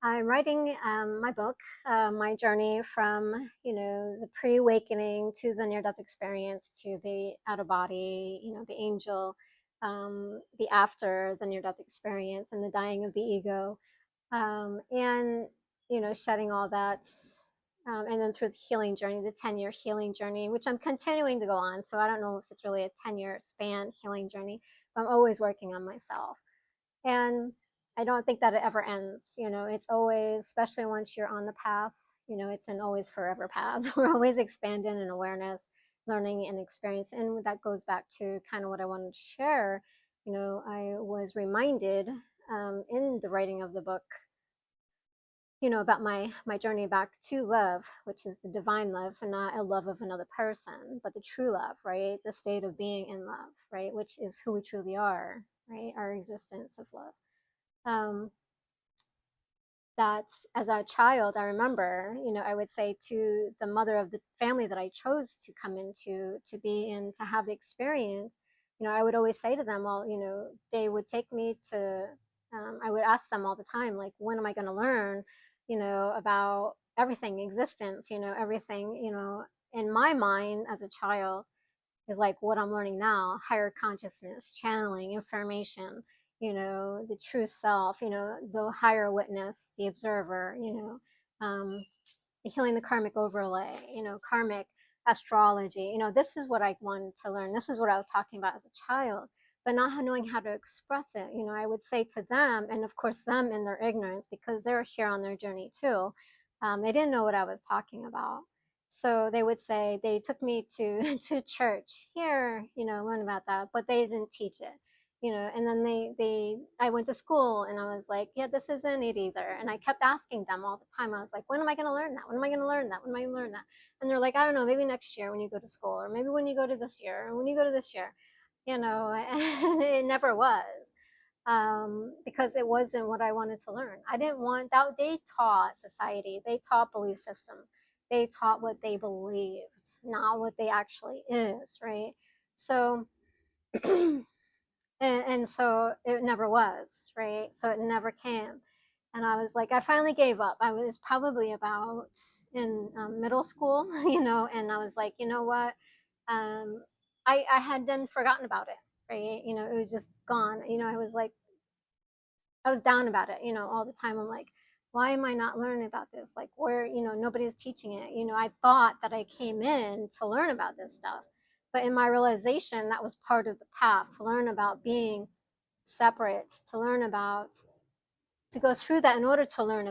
I'm writing my book, my journey from, the pre-awakening to the near-death experience to the out-of-body, the angel, the after the near-death experience and the dying of the ego, and, shedding all that. And then through the healing journey, the 10-year healing journey, which I'm continuing to go on. So I don't know if it's really a 10-year span healing journey, but I'm always working on myself. And I don't think that it ever ends. It's always, especially once you're on the path, it's an always forever path. We're always expanding in awareness, learning and experience. And that goes back to kind of what I wanted to share. I was reminded in the writing of the book, about my journey back to love, which is the divine love, and not a love of another person, but the true love, right? The state of being in love, right? Which is who we truly are, right? Our existence of love. um, that as a child, I remember, I would say to the mother of the family that I chose to come into, to be in, to have the experience, I would always say to them, well, they would take me to, I would ask them all the time, like, when am I going to learn, about everything, existence, everything, in my mind as a child is like what I'm learning now, higher consciousness, channeling, information, the true self, the higher witness, the observer, the healing the karmic overlay, karmic astrology. This is what I wanted to learn. This is what I was talking about as a child, but not knowing how to express it. I would say to them, and of course, them in their ignorance, because they're here on their journey too. They didn't know what I was talking about. So they would say, they took me to to church here, learn about that, but they didn't teach it. And then I went to school and I was like, yeah, this isn't it either. And I kept asking them all the time. I was like, when am I going to learn that? When am I going to learn that? When am I going to learn that? And they're like, I don't know, maybe next year when you go to school, or maybe when you go to this year, or when you go to this year, and it never was. Because it wasn't what I wanted to learn. I didn't want that. They taught society, they taught belief systems, they taught what they believed, not what they actually is, right? So, and so it never was, right? So it never came. And I was like, I finally gave up. I was probably about in middle school, and I was like, you know what? Um, I had then forgotten about it, right? It was just gone. I was like, I was down about it, all the time. I'm like, why am I not learning about this? Like, where, nobody's teaching it. I thought that I came in to learn about this stuff. But in my realization, that was part of the path, to learn about being separate, to learn about, to go through that in order to learn